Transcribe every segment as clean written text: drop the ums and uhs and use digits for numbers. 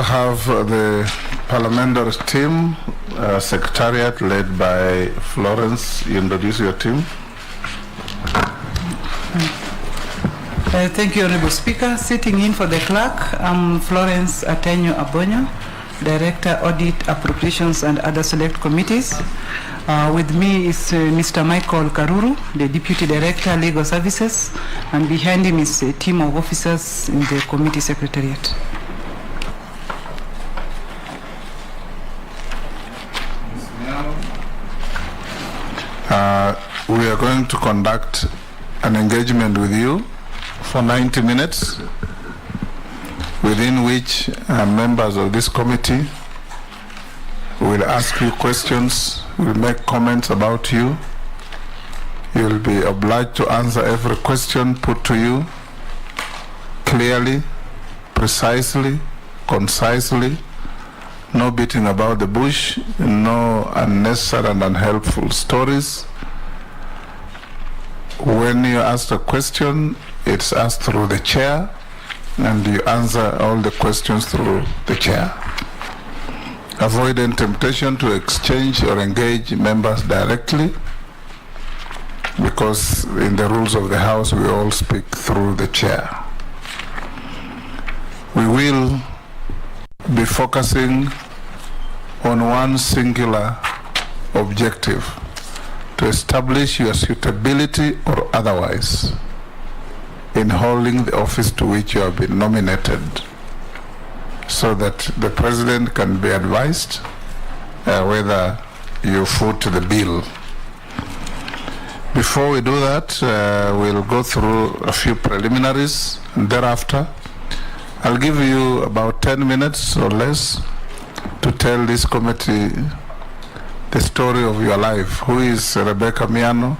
Have the parliamentary team, secretariat led by Florence. You introduce your team. Thank you, Honorable Speaker. Sitting in for the clerk, I'm Florence Atenyo Abonyo, Director, Audit, Appropriations and other select committees. With me is Mr. Michael Karuru, the Deputy Director, Legal Services, and behind him is a team of officers in the committee secretariat. We are going to conduct an engagement with you for 90 minutes, within which members of this committee will ask you questions, will make comments about you. You will be obliged to answer every question put to you clearly, precisely, concisely, no beating about the bush, no unnecessary and unhelpful stories. When you ask a question, it's asked through the chair, and you answer all the questions through the chair. Avoid any temptation to exchange or engage members directly, because in the rules of the House, we all speak through the chair. We will be focusing on one singular objective: to establish your suitability or otherwise in holding the office to which you have been nominated, so that the President can be advised whether you foot the bill. Before we do that, we'll go through a few preliminaries, and thereafter I'll give you about 10 minutes or less to tell this committee the story of your life. Who is Rebecca Miano?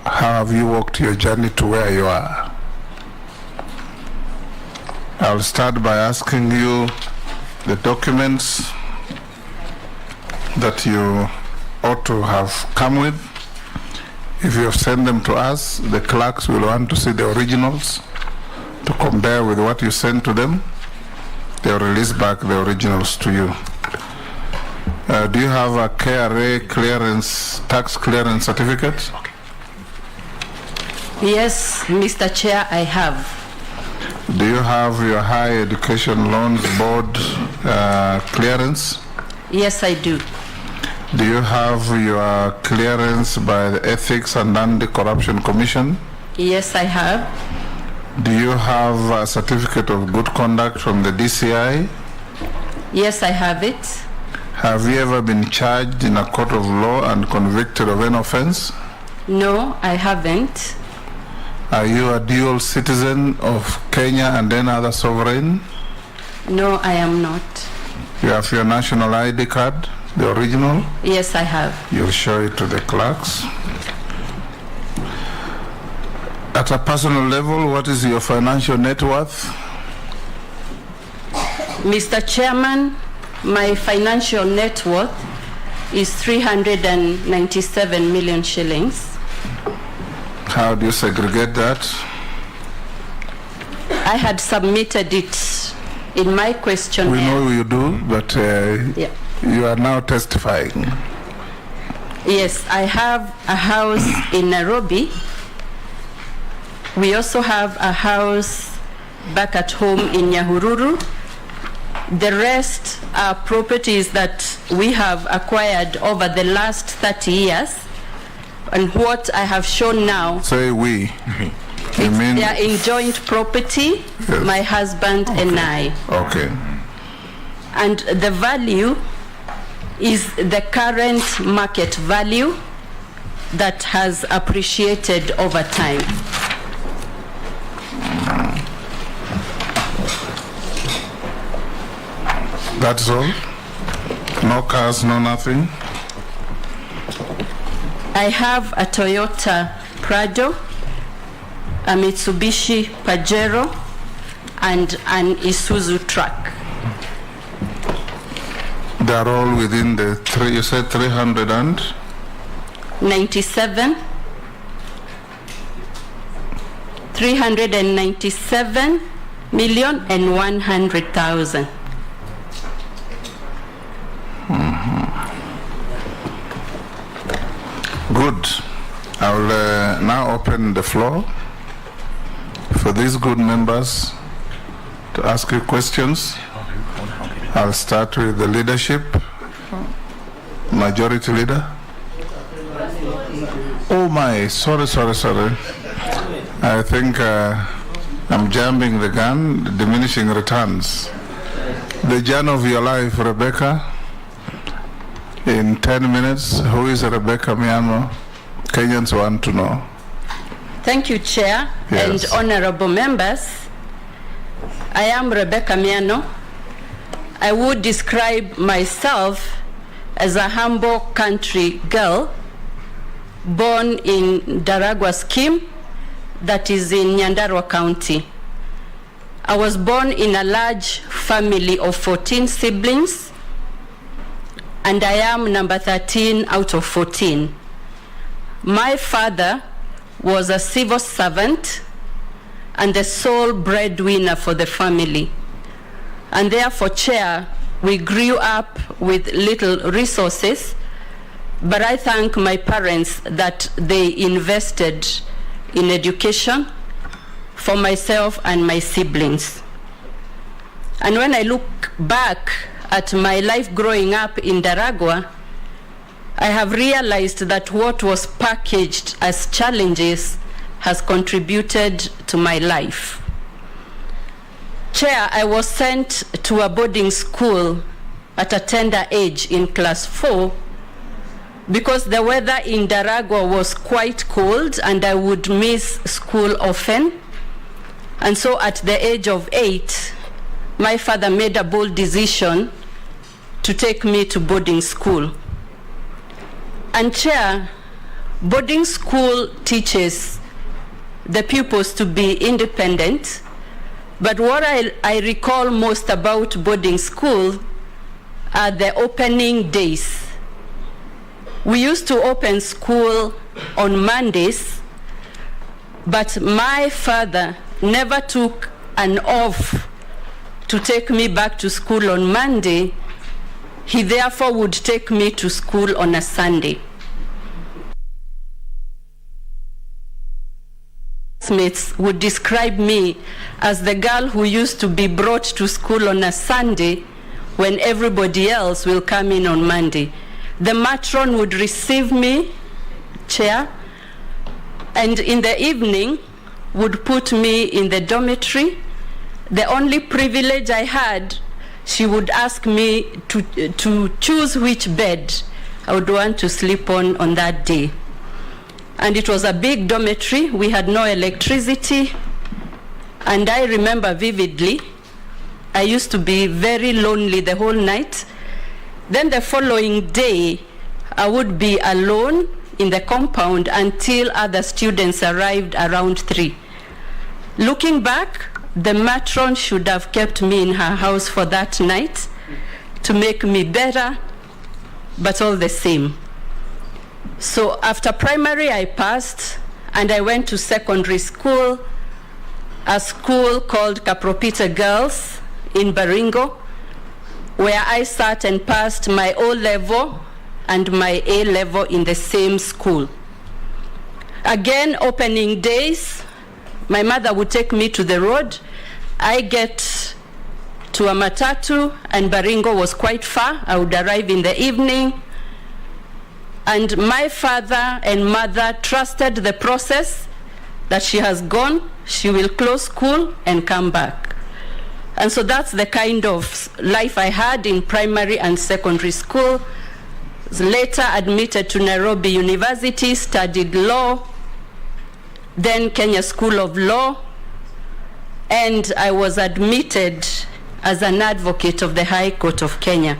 How have you walked your journey to where you are? I'll start by asking you the documents that you ought to have come with. If you have sent them to us, the clerks will want to see the originals to compare with what you sent to them. They'll release back the originals to you. Do you have a KRA clearance, tax clearance certificate? Okay. Yes, Mr. Chair, I have. Do you have your Higher Education Loans Board clearance? Yes, I do. Do you have your clearance by the Ethics and Anti-Corruption Commission? Yes, I have. Do you have a certificate of good conduct from the DCI? Yes, I have it. Have you ever been charged in a court of law and convicted of an offense? No, I haven't. Are you a dual citizen of Kenya and any other sovereign? No, I am not. You have your national ID card, the original? Yes, I have. You'll show it to the clerks. At a personal level, what is your financial net worth? Mr. Chairman, my financial net worth is 397 million shillings. How do you segregate that? I had submitted it in my questionnaire. We know you do, but yeah. You are now testifying. Yes, I have a house in Nairobi. We also have a house back at home in Nyahururu. The rest are properties that we have acquired over the last 30 years. And what I have shown now, Say we. You mean? they are in joint property, Yes. my husband and I. Okay. And the value is the current market value that has appreciated over time. That's all? No cars, no nothing? I have a Toyota Prado, a Mitsubishi Pajero, and an Isuzu truck. They're all within the three, you said 97, 397 1,100,000. Good. I will now open the floor for these good members to ask you questions. I'll start with the leadership. Majority Leader. Oh my, sorry. I think I'm jamming the gun, diminishing returns. The journey of your life, Rebecca, in 10 minutes. Who is Rebecca Miano? Kenyans want to know. Thank you, Chair. Yes. And honorable members. I am Rebecca Miano. I would describe myself as a humble country girl born in Daragwa scheme, that is in Nyandarua County. I was born in a large family of 14 siblings, and I am number 13 out of 14. My father was a civil servant and the sole breadwinner for the family. And therefore, Chair, we grew up with little resources, but I thank my parents that they invested in education for myself and my siblings. And when I look back at my life growing up in Daragwa, I have realized that what was packaged as challenges has contributed to my life. Chair, I was sent to a boarding school at a tender age in class 4 because the weather in Daragwa was quite cold and I would miss school often. And so at the age of 8, my father made a bold decision to take me to boarding school. And Chair, boarding school teaches the pupils to be independent, but what I recall most about boarding school are the opening days. We used to open school on Mondays, but my father never took an off to take me back to school on Monday. He therefore would take me to school on a Sunday. Classmates would describe me as the girl who used to be brought to school on a Sunday when everybody else will come in on Monday. The matron would receive me, Chair, and in the evening would put me in the dormitory. The only privilege I had, she would ask me to choose which bed I would want to sleep on that day. And it was a big dormitory. We had no electricity. And I remember vividly, I used to be very lonely the whole night. Then the following day, I would be alone in the compound until other students arrived around 3. Looking back, the matron should have kept me in her house for that night to make me better, but all the same. So after primary, I passed, and I went to secondary school, a school called Kapropita Girls in Baringo, where I sat and passed my O-level and my A-level in the same school. Again, opening days, my mother would take me to the road. I get to a matatu, and Baringo was quite far. I would arrive in the evening. And my father and mother trusted the process that she has gone, she will close school and come back. And so that's the kind of life I had in primary and secondary school. Later admitted to Nairobi University, studied law, then Kenya School of Law, and I was admitted as an advocate of the High Court of Kenya.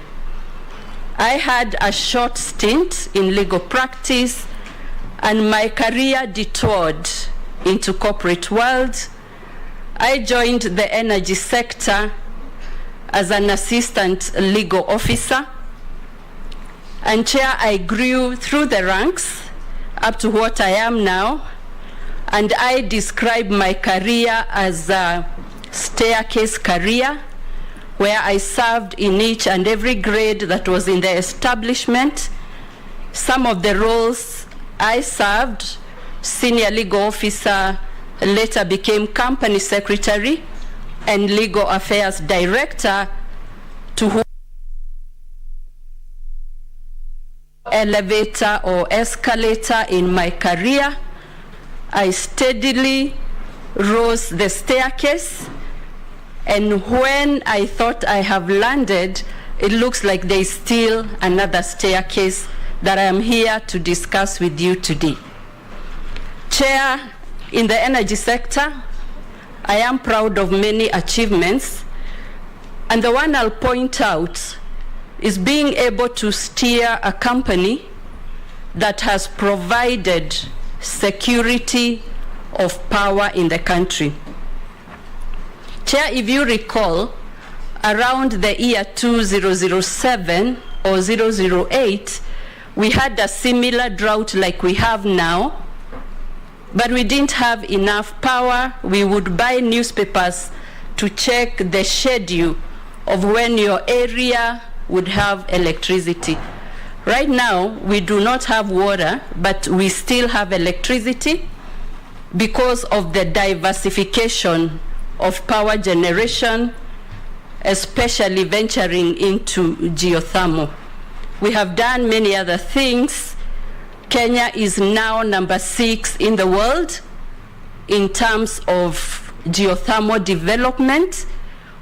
I had a short stint in legal practice, and my career detoured into corporate world. I joined the energy sector as an assistant legal officer. And Chair, I grew through the ranks up to what I am now. And I describe my career as staircase career, where I served in each and every grade that was in the establishment. Some of the roles I served, senior legal officer, later became company secretary and legal affairs director, to whom elevator or escalator in my career. I steadily rose the staircase, and when I thought I have landed, it looks like there is still another staircase that I am here to discuss with you today. Chair, in the energy sector, I am proud of many achievements, and the one I'll point out is being able to steer a company that has provided security of power in the country. Chair, if you recall, around the year 2007 or 008, we had a similar drought like we have now, but we didn't have enough power. We would buy newspapers to check the schedule of when your area would have electricity. Right now, we do not have water, but we still have electricity because of the diversification of power generation, especially venturing into geothermal. We have done many other things. Kenya is now number 6 in the world in terms of geothermal development,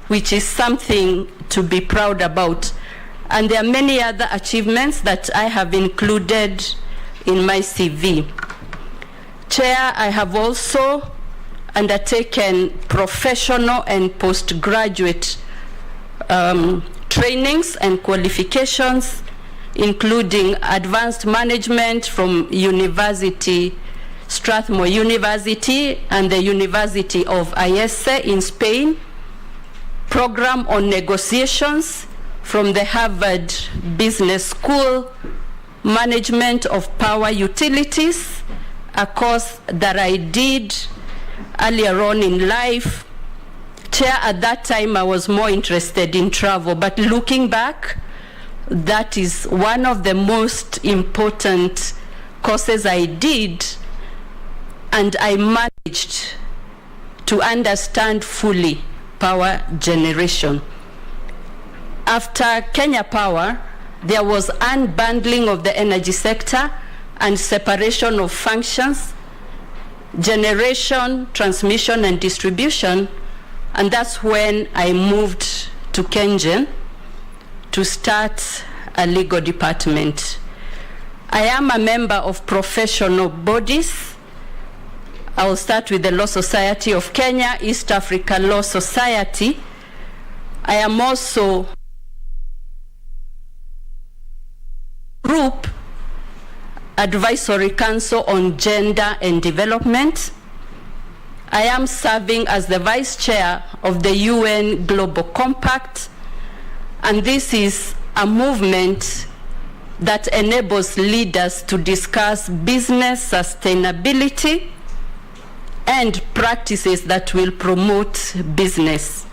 which is something to be proud about. And there are many other achievements that I have included in my CV. Chair, I have also undertaken professional and postgraduate trainings and qualifications, including advanced management from Strathmore University and the University of Ayese in Spain, program on negotiations from the Harvard Business School, management of power utilities, a course that I did earlier on in life. Chair, at that time I was more interested in travel, but looking back, that is one of the most important courses I did, and I managed to understand fully power generation. After Kenya Power, there was unbundling of the energy sector and separation of functions, generation, transmission, and distribution, and that's when I moved to Kengen to start a legal department. I am a member of professional bodies. I will start with the Law Society of Kenya, East Africa Law Society. I am also Group Advisory Council on Gender and Development. I am serving as the Vice Chair of the UN Global Compact, and this is a movement that enables leaders to discuss business sustainability and practices that will promote business.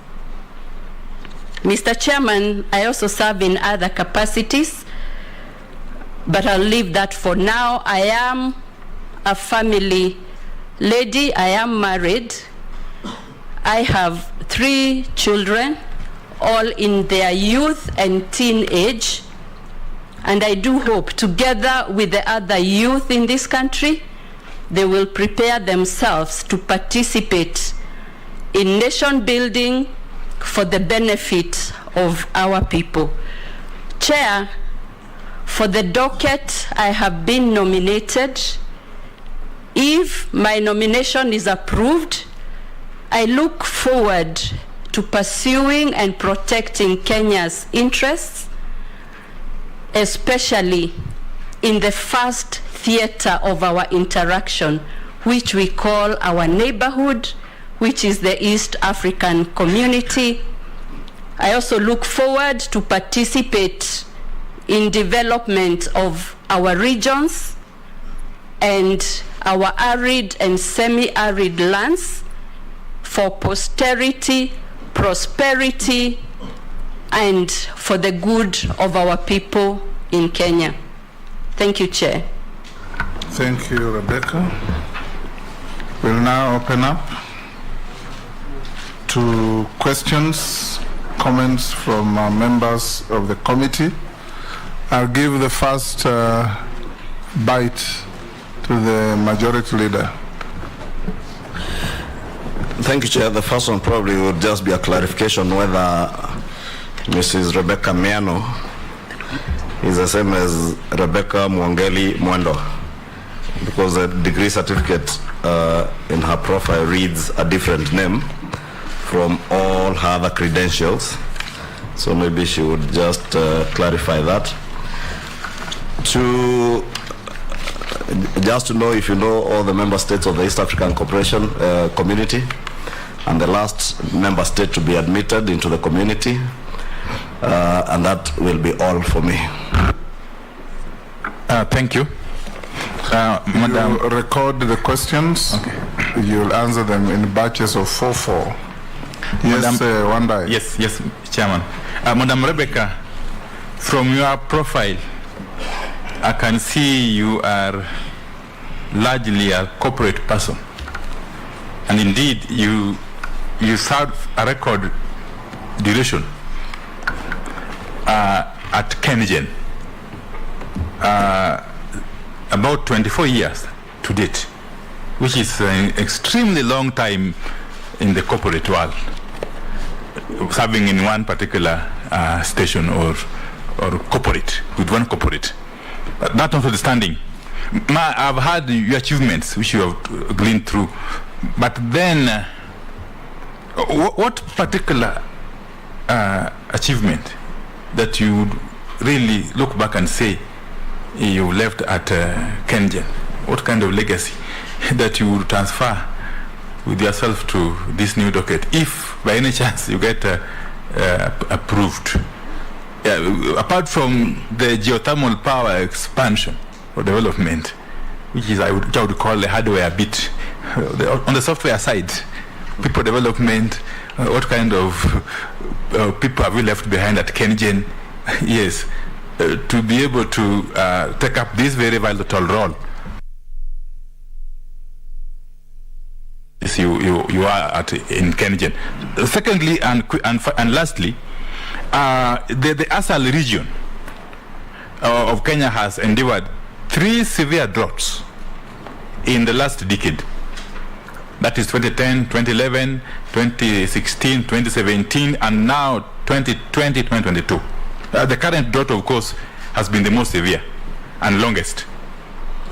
Mr. Chairman, I also serve in other capacities, but I'll leave that for now. I am a family lady. I am married. I have 3 children, all in their youth and teenage, and I do hope, together with the other youth in this country, they will prepare themselves to participate in nation building for the benefit of our people. Chair, for the docket, I have been nominated. If my nomination is approved, I look forward to pursuing and protecting Kenya's interests, especially in the first theater of our interaction, which we call our neighborhood, which is the East African community. I also look forward to participate in development of our regions and our arid and semi-arid lands for posterity, prosperity, and for the good of our people in Kenya. Thank you, Chair. Thank you, Rebecca. We'll now open up to questions, comments from members of the committee. I'll give the first bite to the majority leader. Thank you, Chair. The first one probably would just be a clarification whether Mrs. Rebecca Miano is the same as Rebecca Mwangeli Mwendo, because the degree certificate in her profile reads a different name from all her other credentials. So maybe she would just clarify that. Just to know if you know all the member states of the East African Cooperation Community, and the last member state to be admitted into the community, and that will be all for me. Thank you. Madam, you record the questions. Okay. You'll answer them in batches of 4-4. Yes, Wanda. Yes, Chairman. Madam Rebecca, from your profile, I can see you are largely a corporate person, and indeed you serve a record duration at KenGen, about 24 years to date, which is an extremely long time in the corporate world, serving in one particular station or corporate, with one corporate. That notwithstanding, I've had your achievements which you have gleaned through, but then what particular achievement that you would really look back and say you left at KenGen? What kind of legacy that you would transfer with yourself to this new docket, if by any chance you get approved? Apart from the geothermal power expansion or development, which is I would call the hardware bit, on the software side, people development, what kind of people have we left behind at KenGen? Yes, to be able to take up this very vital role. You are in KenGen. Secondly, and lastly, the Asal region of Kenya has endured 3 severe droughts in the last decade. That is 2010, 2011, 2016, 2017, and now 2020, 2022. The current drought, of course, has been the most severe and longest,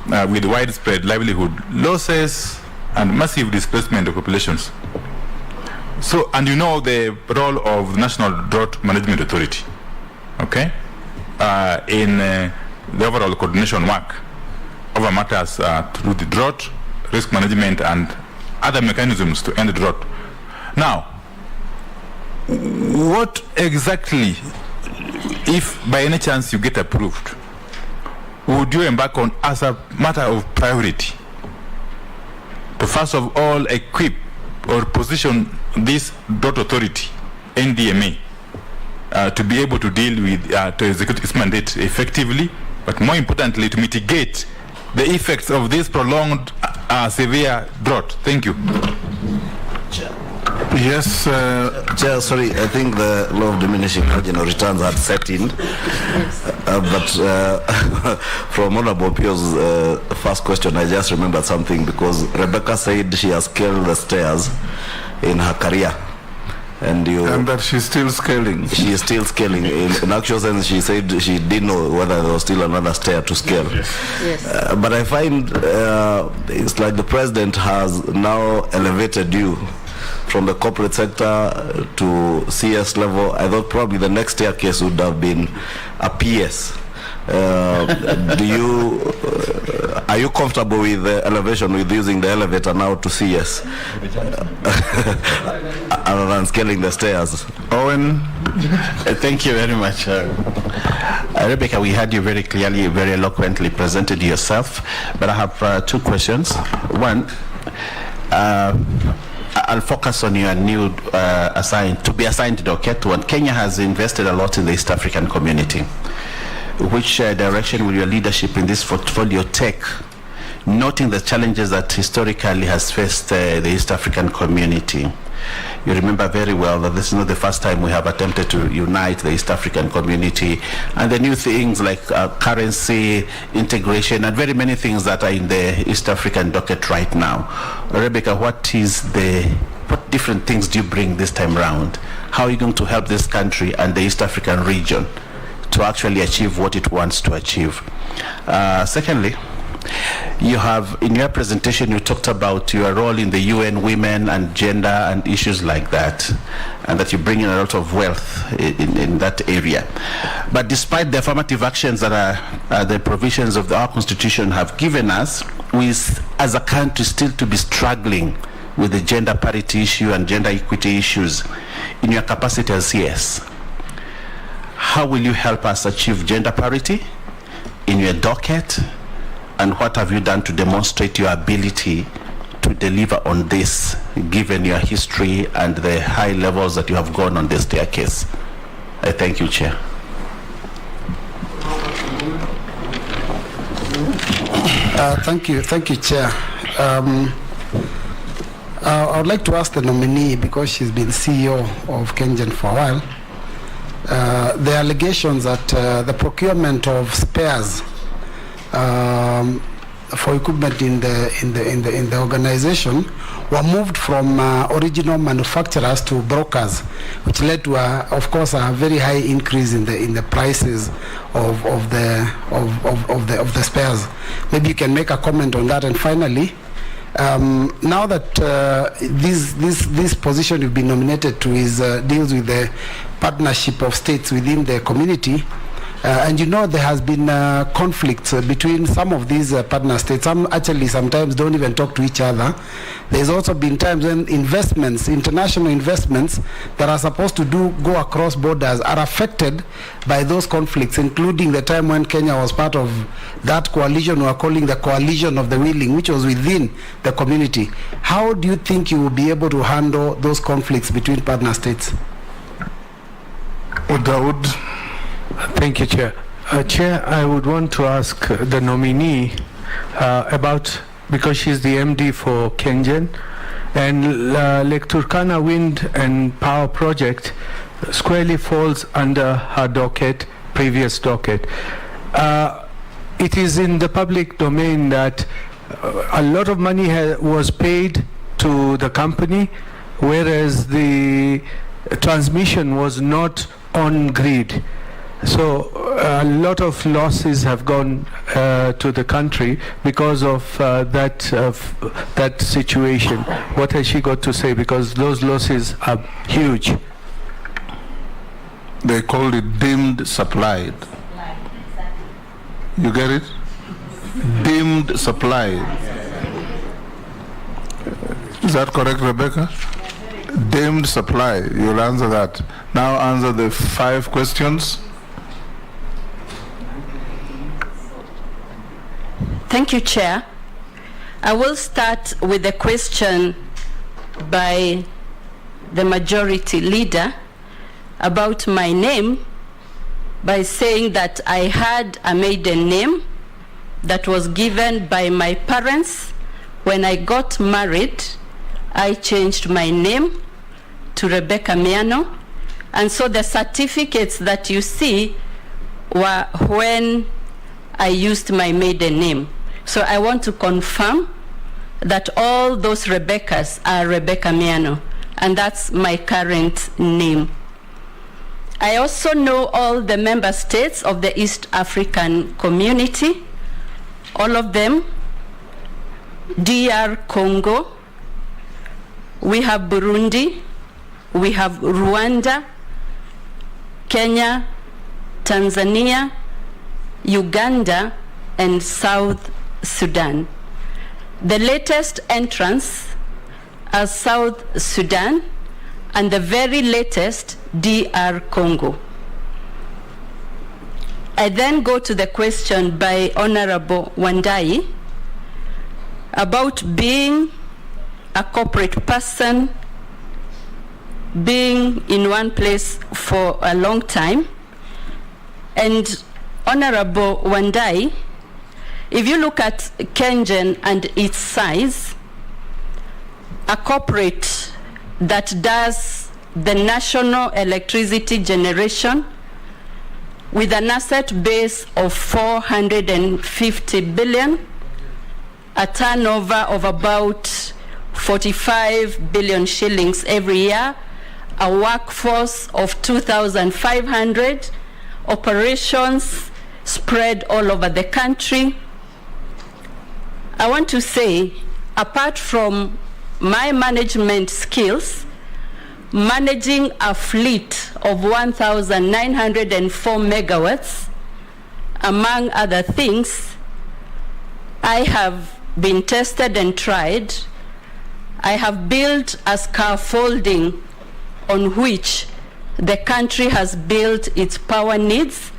with widespread livelihood losses and massive displacement of populations. So, and you know the role of the National Drought Management Authority, okay, in the overall coordination work over matters to do the drought, risk management, and other mechanisms to end the drought. Now, what exactly, if by any chance you get approved, would you embark on as a matter of priority to first of all equip or position this drought authority, NDMA, to be able to deal with, to execute its mandate effectively, but more importantly, to mitigate the effects of this prolonged severe drought? Thank you. Yes, Chair, sorry, I think the law of diminishing marginal returns had set in, but from Honorable Pio's first question, I just remembered something, because Rebecca said she has scaled the stairs in her career. And that she's still scaling. She is still scaling. In actual sense, she said she didn't know whether there was still another stair to scale. Yes. But I find it's like the president has now elevated you from the corporate sector to CS level. I thought probably the next staircase would have been a PS. Are you comfortable with the elevation, with using the elevator now to CS other than scaling the stairs? Owen? Thank you very much. Rebecca, we heard you very clearly, very eloquently presented yourself, but I have 2 questions. One, I'll focus on your new to be assigned docket one. Kenya has invested a lot in the East African community. Which direction will your leadership in this portfolio take, noting the challenges that historically has faced the East African community? You remember very well that this is not the first time we have attempted to unite the East African community, and the new things like currency integration and very many things that are in the East African docket right now. Rebecca, what different things do you bring this time around? How are you going to help this country and the East African region to actually achieve what it wants to achieve? Secondly, you have, in your presentation, you talked about your role in the UN Women and gender and issues like that, and that you bring in a lot of wealth in that area. But despite the affirmative actions that are the provisions of our Constitution have given us, we as a country still to be struggling with the gender parity issue and gender equity issues. In your capacity as CS, how will you help us achieve gender parity in your docket? And what have you done to demonstrate your ability to deliver on this, given your history and the high levels that you have gone on this staircase? I thank you, Chair. Thank you, Chair. I would like to ask the nominee, because she's been CEO of Kengen for a while, the allegations that the procurement of spares for equipment in the organization were moved from original manufacturers to brokers, which led to of course a very high increase in the prices of the spares. Maybe you can make a comment on that. And finally, now that this position you've been nominated to is deals with the partnership of states within the community. And you know there has been conflicts between some of these partner states. Some actually sometimes don't even talk to each other. There's also been times when investments, international investments that are supposed to go across borders are affected by those conflicts, including the time when Kenya was part of that coalition we are calling the coalition of the willing, which was within the community. How do you think you will be able to handle those conflicts between partner states? Dawood. Thank you, Chair. Chair, I would want to ask the nominee about, because she's the MD for Kengen, and Lake Turkana Wind and Power Project squarely falls under her docket, previous docket. It is in the public domain that a lot of money was paid to the company, whereas the transmission was not on grid. So a lot of losses have gone to the country because of that situation. What has she got to say? Because those losses are huge. They called it dimmed supply. You get it? Dimmed supply. Is that correct, Rebecca? Dimmed supply. You'll answer that. Now answer the 5 questions. Thank you, Chair. I will start with a question by the majority leader about my name by saying that I had a maiden name that was given by my parents. When I got married, I changed my name to Rebecca Miano, and so the certificates that you see were when I used my maiden name. So I want to confirm that all those Rebeccas are Rebecca Miano, and that's my current name. I also know all the member states of the East African community, all of them. DR Congo, we have Burundi, we have Rwanda, Kenya, Tanzania, Uganda, and South Sudan. The latest entrants are South Sudan, and the very latest, DR Congo. I then go to the question by Honorable Wandai about being a corporate person, being in one place for a long time. And Honorable Wandai, if you look at KenGen and its size, a corporate that does the national electricity generation with an asset base of 450 billion, a turnover of about 45 billion shillings every year, a workforce of 2,500, operations spread all over the country. I want to say, apart from my management skills, managing a fleet of 1,904 megawatts, among other things, I have been tested and tried. I have built a scaffolding on which the country has built its power needs,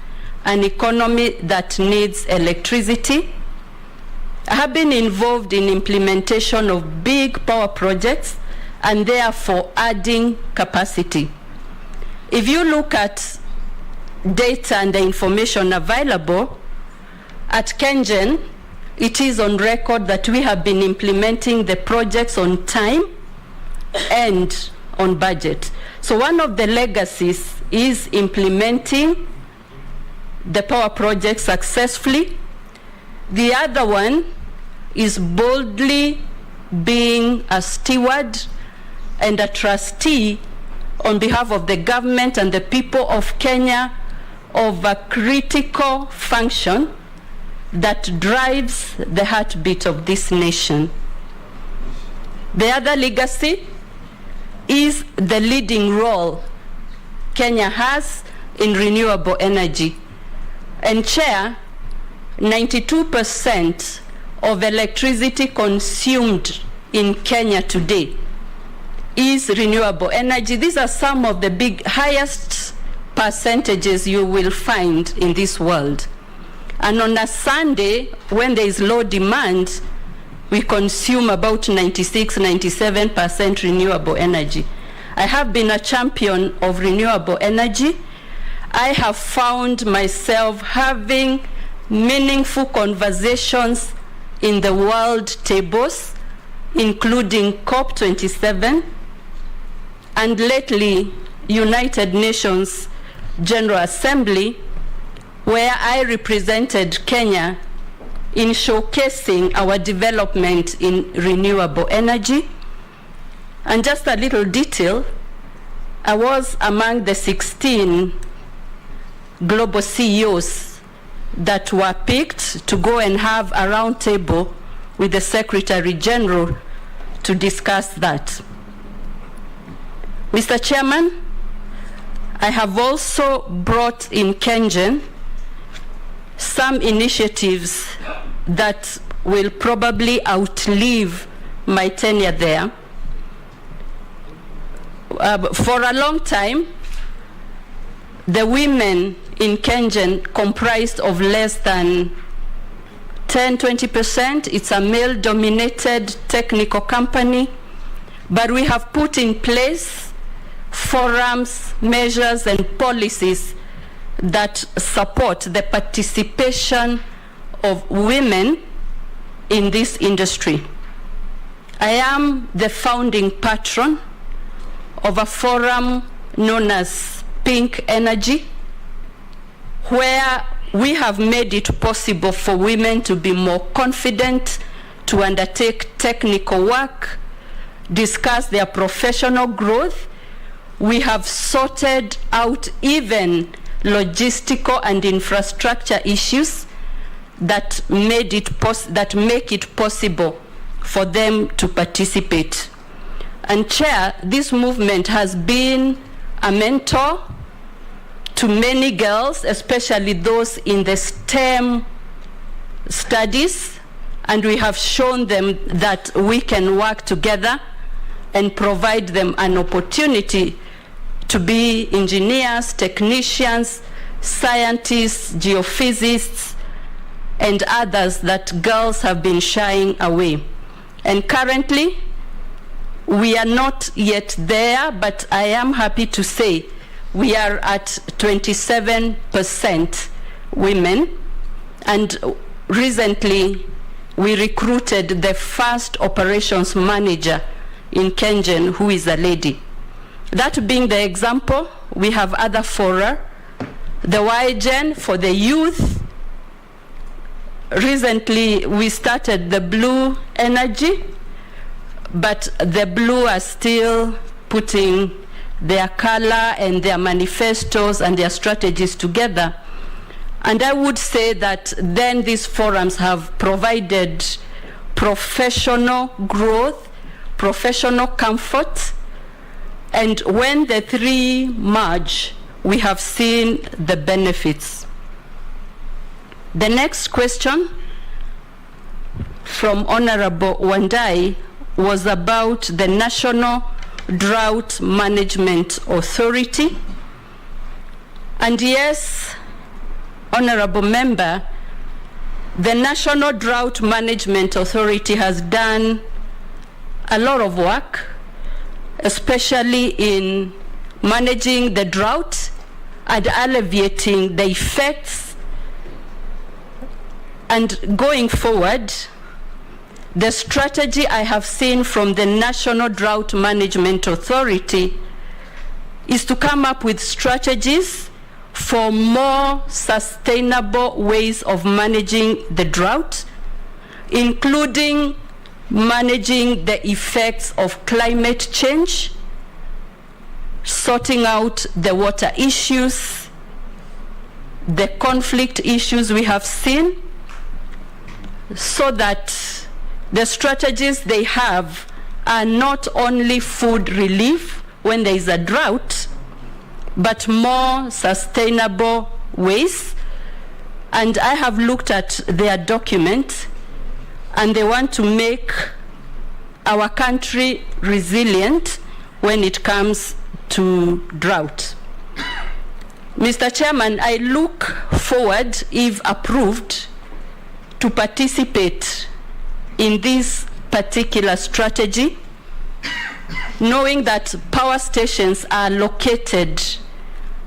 an economy that needs electricity. I have been involved in implementation of big power projects and therefore adding capacity. If you look at data and the information available, at KenGen, it is on record that we have been implementing the projects on time and on budget. So one of the legacies is implementing the power projects successfully. The other one is boldly being a steward and a trustee on behalf of the government and the people of Kenya of a critical function that drives the heartbeat of this nation. The other legacy is the leading role Kenya has in renewable energy. And Chair, 92% of electricity consumed in Kenya today is renewable energy. These are some of the highest percentages you will find in this world. And on a Sunday, when there is low demand, we consume about 96-97% renewable energy. I have been a champion of renewable energy. I have found myself having meaningful conversations in the world tables, including COP27, and lately United Nations General Assembly, where I represented Kenya in showcasing our development in renewable energy. And just a little detail, I was among the 16 global CEOs that were picked to go and have a round table with the Secretary General to discuss that. Mr. Chairman, I have also brought in KenGen some initiatives that will probably outlive my tenure there. For a long time, the women in KenGen comprised of less than 10-20%. It's a male-dominated technical company, but we have put in place forums, measures, and policies that support the participation of women in this industry. I am the founding patron of a forum known as Pink Energy, where we have made it possible for women to be more confident, to undertake technical work, discuss their professional growth. We have sorted out even logistical and infrastructure issues that make it possible for them to participate. And Chair, this movement has been a mentor to many girls, especially those in the STEM studies, and we have shown them that we can work together and provide them an opportunity to be engineers, technicians, scientists, geophysicists, and others that girls have been shying away. And currently, we are not yet there, but I am happy to say we are at 27% women, and recently we recruited the first operations manager in Kengen who is a lady. That being the example, we have other fora. The YGen for the youth. Recently we started the blue energy, but the blue are still putting their color and their manifestos and their strategies together. And I would say that then these forums have provided professional growth, professional comfort, and when the three merge, we have seen the benefits. The next question from Honorable Wandai was about the National Drought Management Authority. And yes, Honorable Member, the National Drought Management Authority has done a lot of work, especially in managing the drought and alleviating the effects. And going forward, the strategy I have seen from the National Drought Management Authority is to come up with strategies for more sustainable ways of managing the drought, including managing the effects of climate change, sorting out the water issues, the conflict issues we have seen, so that the strategies they have are not only food relief when there is a drought, but more sustainable ways. And I have looked at their document, and they want to make our country resilient when it comes to drought. Mr. Chairman, I look forward, if approved, to participate in this particular strategy, knowing that power stations are located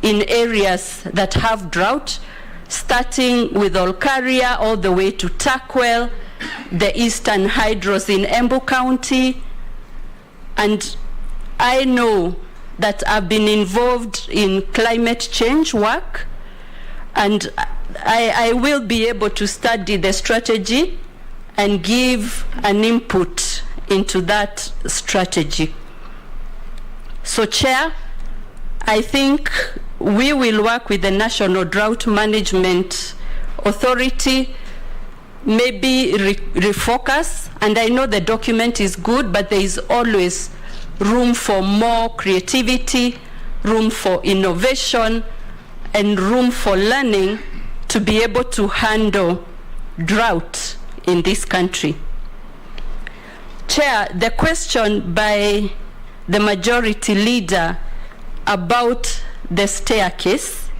in areas that have drought, starting with Olkaria all the way to Takwel, the Eastern Hydros in Embu County. And I know that I've been involved in climate change work, and I will be able to study the strategy and give an input into that strategy. So, Chair, I think we will work with the National Drought Management Authority, maybe refocus, and I know the document is good, but there is always room for more creativity, room for innovation, and room for learning to be able to handle drought in this country. Chair, the question by the majority leader about the staircase.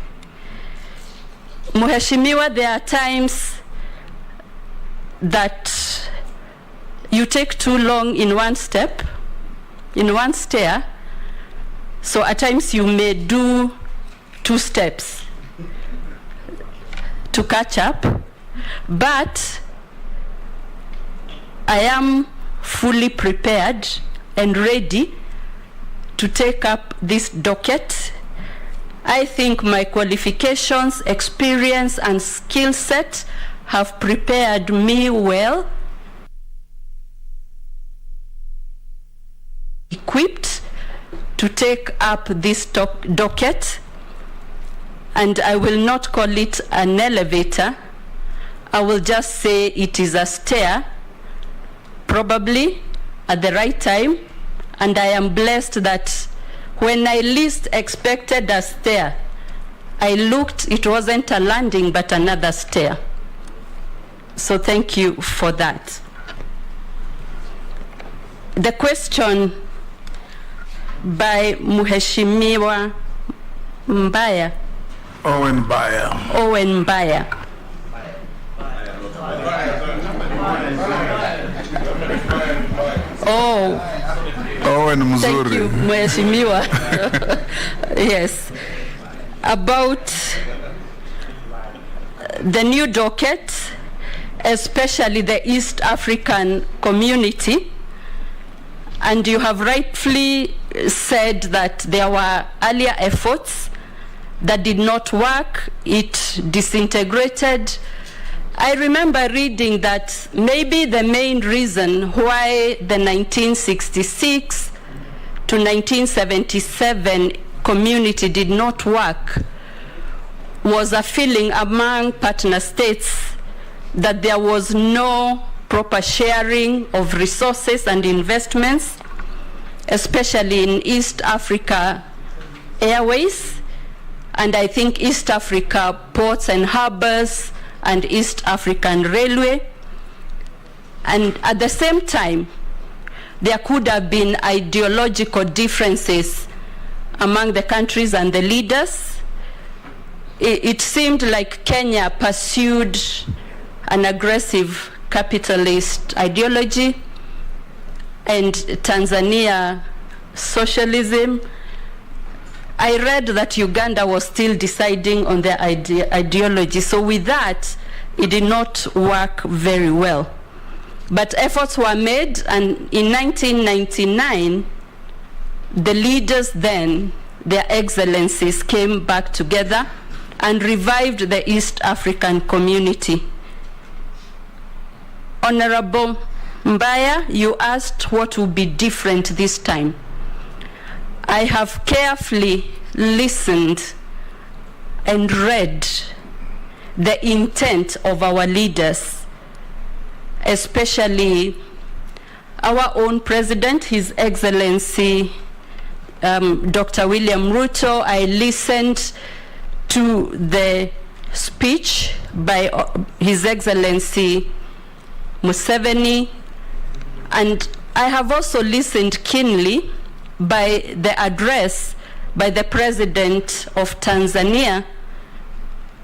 Mheshimiwa, there are times that you take too long in one step, in one stair, so at times you may do 2 steps to catch up, but I am fully prepared and ready to take up this docket. I think my qualifications, experience, and skill set have prepared me well, equipped to take up this docket, and I will not call it an elevator. I will just say it is a stair, probably at the right time, and I am blessed that when I least expected a stair, I looked, it wasn't a landing but another stair. So thank you for that. The question by Mheshimiwa Mbaya. Owen Mbaya. Owen Mbaya. Owen Thank mzuri. you, Mheshimiwa. Yes. About the new docket, especially the East African community, and you have rightfully said that there were earlier efforts that did not work. It disintegrated. I remember reading that maybe the main reason why the 1966 to 1977 community did not work was a feeling among partner states that there was no proper sharing of resources and investments, especially in East Africa Airways, and I think East Africa Ports and Harbors, and East African Railway. And at the same time, there could have been ideological differences among the countries and the leaders. It seemed like Kenya pursued an aggressive capitalist ideology, and Tanzania socialism. I read that Uganda was still deciding on their ideology. So with that, it did not work very well. But efforts were made, and in 1999, the leaders then, their excellencies, came back together and revived the East African community. Honorable Mbaya, you asked what will be different this time. I have carefully listened and read the intent of our leaders, especially our own president, His Excellency Dr. William Ruto. I listened to the speech by His Excellency Museveni, and I have also listened keenly by the address by the President of Tanzania,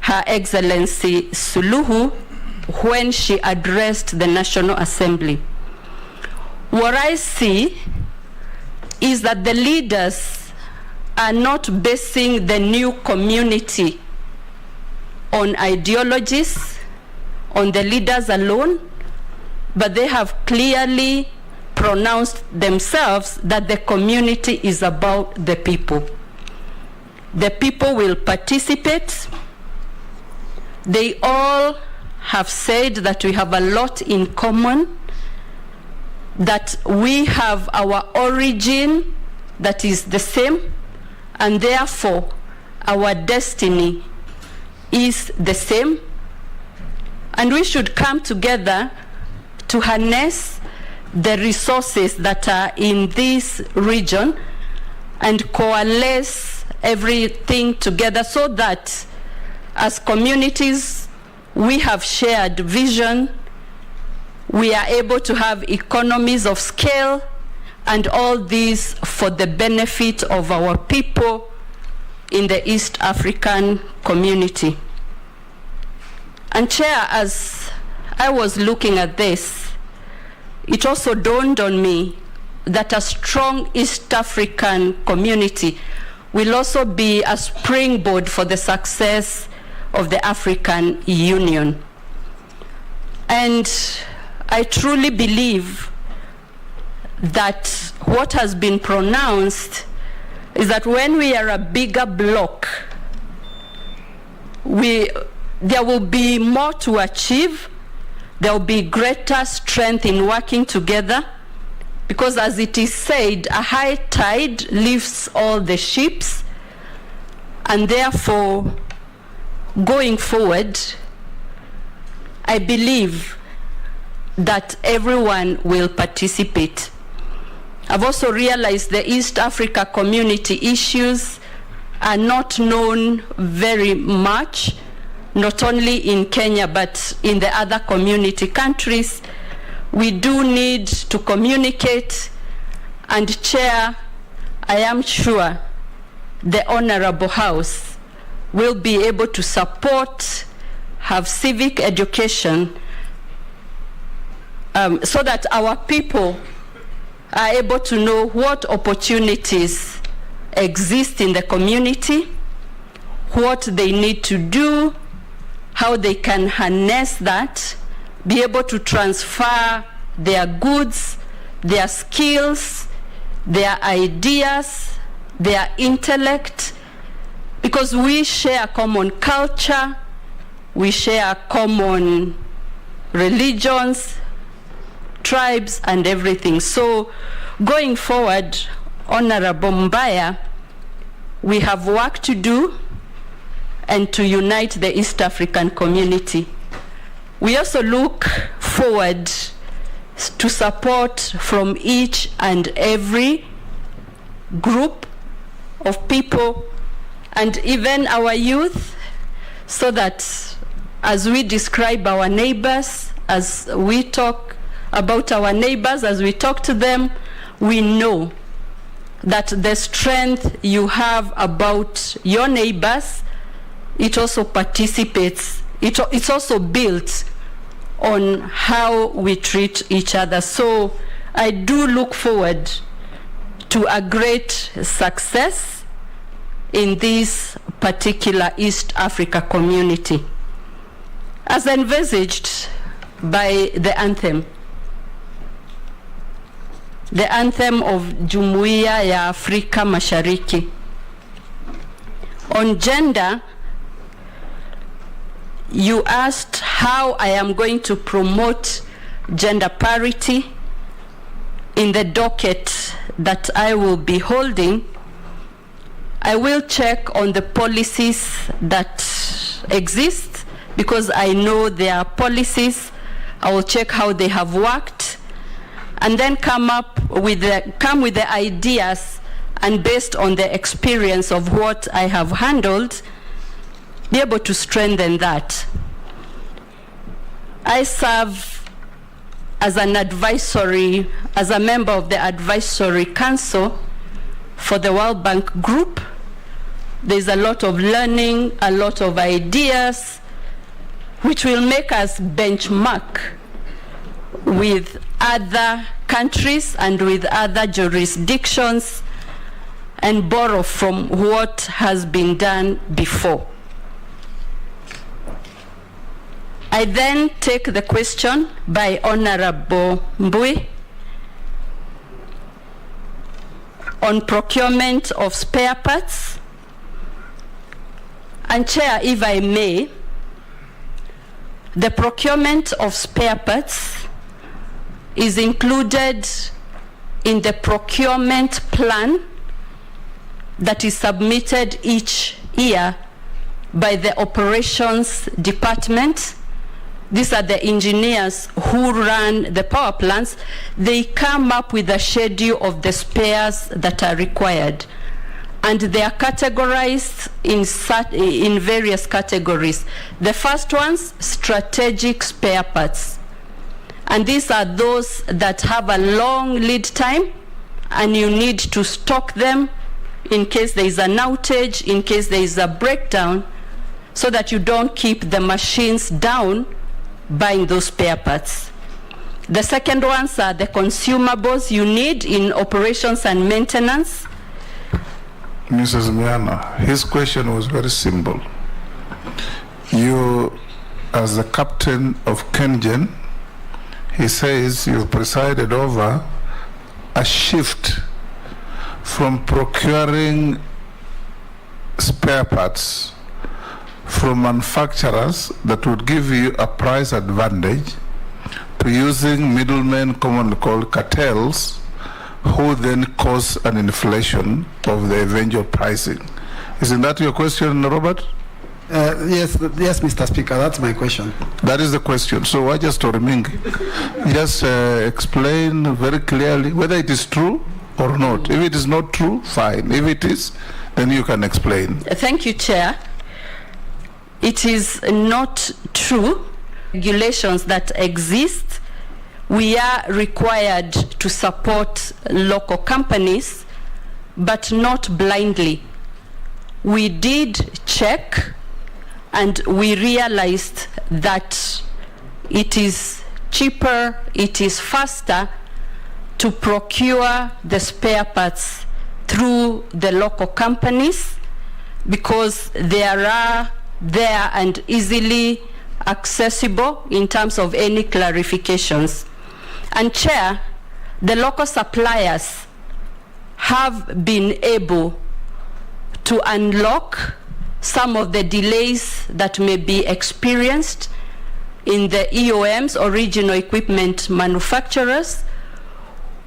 Her Excellency Suluhu, when she addressed the National Assembly. What I see is that the leaders are not basing the new community on ideologies, on the leaders alone, but they have clearly pronounced themselves that the community is about the people. The people will participate. They all have said that we have a lot in common, that we have our origin that is the same, and therefore our destiny is the same. And we should come together to harness the resources that are in this region and coalesce everything together so that as communities we have shared vision, we are able to have economies of scale, and all this for the benefit of our people in the East African community. And Chair, as I was looking at this, it also dawned on me that a strong East African community will also be a springboard for the success of the African Union. And I truly believe that what has been pronounced is that when we are a bigger bloc, there will be more to achieve. There will be greater strength in working together, because as it is said, a high tide lifts all the ships, and therefore, going forward, I believe that everyone will participate. I've also realized the East Africa community issues are not known very much, not only in Kenya, but in the other community countries. We do need to communicate, and Chair, I am sure the Honorable House will be able to support, have civic education, so that our people are able to know what opportunities exist in the community, what they need to do, how they can harness that, be able to transfer their goods, their skills, their ideas, their intellect, because we share a common culture, we share common religions, tribes, and everything. So going forward, Honorable Mbaya, we have work to do and to unite the East African community. We also look forward to support from each and every group of people and even our youth, so that as we describe our neighbors, as we talk about our neighbors, as we talk to them, we know that the strength you have about your neighbors, it also participates, it's also built on how we treat each other. So I do look forward to a great success in this particular East Africa community, as envisaged by the anthem of Jumuiya ya Afrika Mashariki. On gender, you asked how I am going to promote gender parity. In the docket that I will be holding, I will check on the policies that exist, because I know there are policies. I will check how they have worked, and then come with the ideas, and based on the experience of what I have handled, be able to strengthen that. I serve as a member of the advisory council for the World Bank Group. There's a lot of learning, a lot of ideas, which will make us benchmark with other countries and with other jurisdictions and borrow from what has been done before. I then take the question by Honorable Mbui on procurement of spare parts. And Chair, if I may, the procurement of spare parts is included in the procurement plan that is submitted each year by the operations department. These are the engineers who run the power plants. They come up with a schedule of the spares that are required, and they are categorized in various categories. The first one's strategic spare parts, and these are those that have a long lead time, and you need to stock them in case there is an outage, in case there is a breakdown, so that you don't keep the machines down buying those spare parts. The second ones are the consumables you need in operations and maintenance. Mrs. Miana, his question was very simple. You, as the captain of Kengen, he says you presided over a shift from procuring spare parts from manufacturers that would give you a price advantage to using middlemen, commonly called cartels, who then cause an inflation of the eventual pricing. Isn't that your question, Robert? Yes, Mr. Speaker, that's my question. That is the question. So I just just explain very clearly whether it is true or not. If it is not true, fine. If it is, then you can explain. Thank you, Chair. It is not true. Regulations that exist, we are required to support local companies, but not blindly. We did check, and we realized that it is cheaper, it is faster to procure the spare parts through the local companies because they are there and easily accessible in terms of any clarifications. And Chair, the local suppliers have been able to unlock some of the delays that may be experienced in the EOMs, original equipment manufacturers,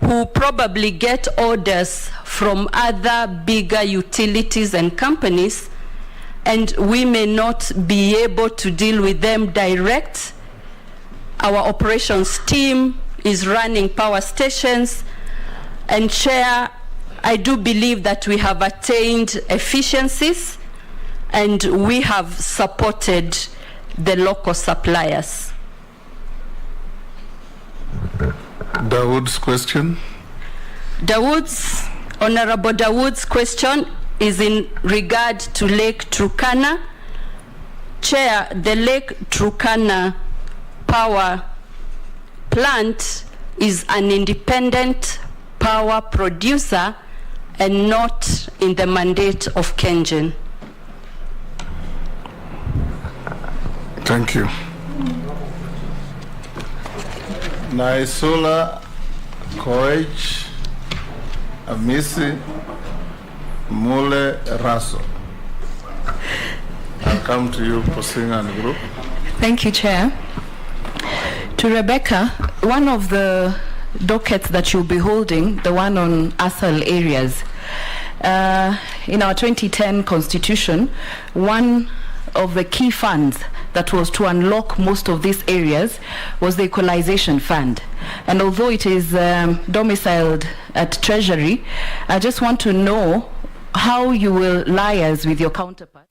who probably get orders from other bigger utilities and companies, and we may not be able to deal with them direct. Our operations team is running power stations, and Chair, I do believe that we have attained efficiencies and we have supported the local suppliers. Dawood's question. Honorable Dawood's question is in regard to Lake Turkana. Chair, the Lake Turkana power plant is an independent power producer and not in the mandate of KenGen. Thank you. Naisula Koech Amisi Mule Raso. I'll come to you, Posing and group. Thank you, Chair. To Rebecca, one of the dockets that you'll be holding, the one on ASAL areas, in our 2010 constitution, one of the key funds that was to unlock most of these areas was the equalization fund. And although it is domiciled at Treasury, I just want to know how you will liaise with your counterpart